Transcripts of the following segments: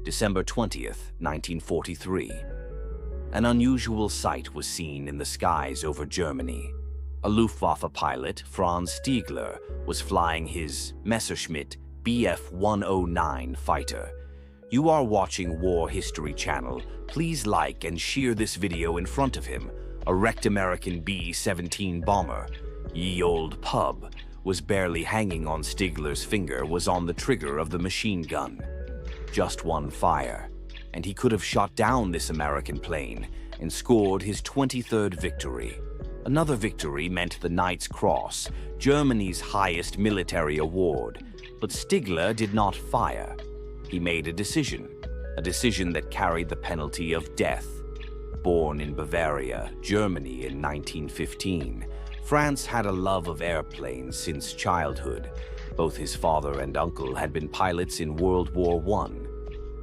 December 20th, 1943. An unusual sight was seen in the skies over Germany. A Luftwaffe pilot, Franz Stigler, was flying his Messerschmitt Bf-109 fighter. You are watching War History Channel. Please like and share this video in front of him. A wrecked American B-17 bomber, Ye Olde Pub, was barely hanging on Stigler's finger, was on the trigger of the machine gun. Just one fire, and he could have shot down this American plane and scored his 23rd victory. Another victory meant the Knight's Cross, Germany's highest military award. But Stigler did not fire. He made a decision that carried the penalty of death. Born in Bavaria, Germany in 1915, Franz had a love of airplanes since childhood. Both his father and uncle had been pilots in World War I.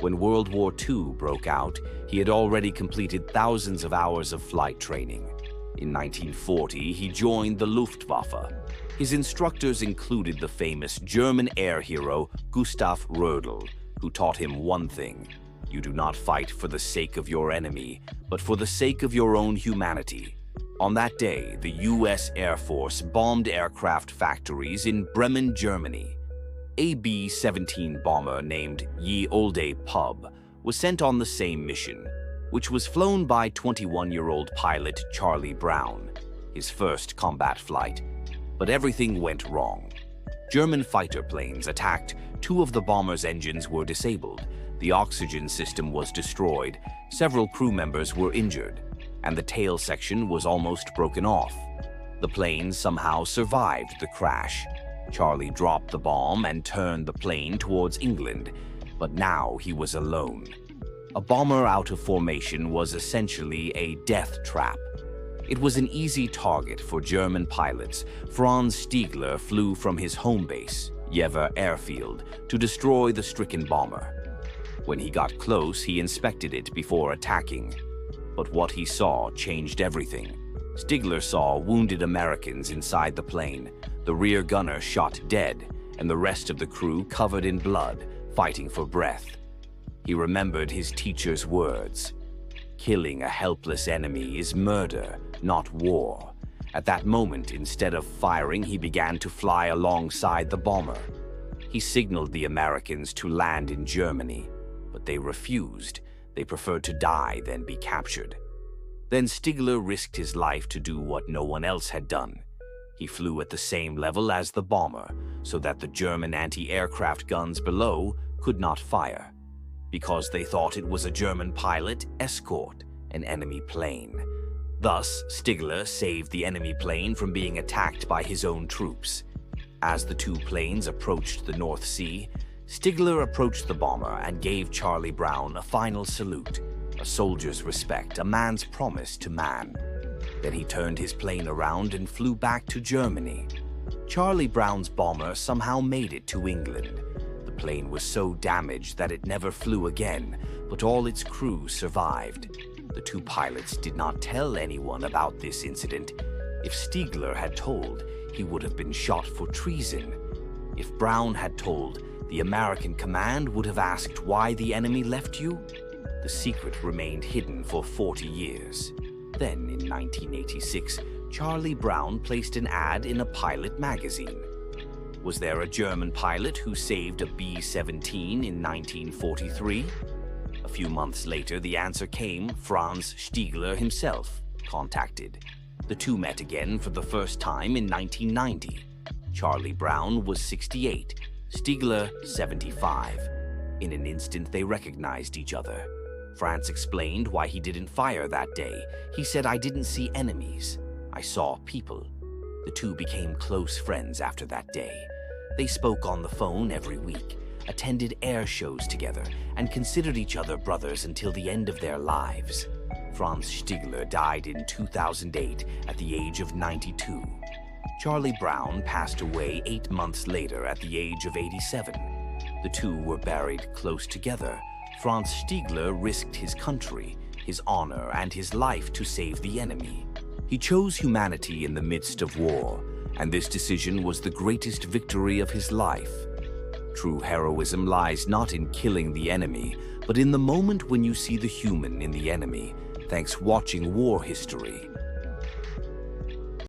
When World War II broke out, he had already completed thousands of hours of flight training. In 1940, he joined the Luftwaffe. His instructors included the famous German air hero Gustav Rödel, who taught him one thing: you do not fight for the sake of your enemy, but for the sake of your own humanity. On that day, the U.S. Air Force bombed aircraft factories in Bremen, Germany. A B-17 bomber named Ye Olde Pub was sent on the same mission, which was flown by 21-year-old pilot Charlie Brown, his first combat flight. But everything went wrong. German fighter planes attacked, two of the bomber's engines were disabled, the oxygen system was destroyed, several crew members were injured, and the tail section was almost broken off. The plane somehow survived the crash. Charlie dropped the bomb and turned the plane towards England, but now he was alone. A bomber out of formation was essentially a death trap. It was an easy target for German pilots. Franz Stigler flew from his home base, Jever Airfield, to destroy the stricken bomber. When he got close, he inspected it before attacking. But what he saw changed everything. Stigler saw wounded Americans inside the plane, the rear gunner shot dead, and the rest of the crew covered in blood, fighting for breath. He remembered his teacher's words: killing a helpless enemy is murder, not war. At that moment, instead of firing, he began to fly alongside the bomber. He signaled the Americans to land in Germany, but they refused. They preferred to die than be captured. Then Stigler risked his life to do what no one else had done. He flew at the same level as the bomber, so that the German anti-aircraft guns below could not fire, because they thought it was a German pilot escort an enemy plane. Thus, Stigler saved the enemy plane from being attacked by his own troops. As the two planes approached the North Sea, Stigler approached the bomber and gave Charlie Brown a final salute, a soldier's respect, a man's promise to man. Then he turned his plane around and flew back to Germany. Charlie Brown's bomber somehow made it to England. The plane was so damaged that it never flew again, but all its crew survived. The two pilots did not tell anyone about this incident. If Stigler had told, he would have been shot for treason. If Brown had told, the American command would have asked why the enemy left you. The secret remained hidden for 40 years. Then, in 1986, Charlie Brown placed an ad in a pilot magazine. Was there a German pilot who saved a B-17 in 1943? A few months later, the answer came: Franz Stigler himself contacted. The two met again for the first time in 1990. Charlie Brown was 68, Stigler 75. In an instant, they recognized each other. Franz explained why he didn't fire that day. He said, "I didn't see enemies. I saw people." The two became close friends after that day. They spoke on the phone every week, attended air shows together, and considered each other brothers until the end of their lives. Franz Stigler died in 2008 at the age of 92. Charlie Brown passed away 8 months later at the age of 87. The two were buried close together. Franz Stigler risked his country, his honor, and his life to save the enemy. He chose humanity in the midst of war, and this decision was the greatest victory of his life. True heroism lies not in killing the enemy, but in the moment when you see the human in the enemy. Thanks watching war history.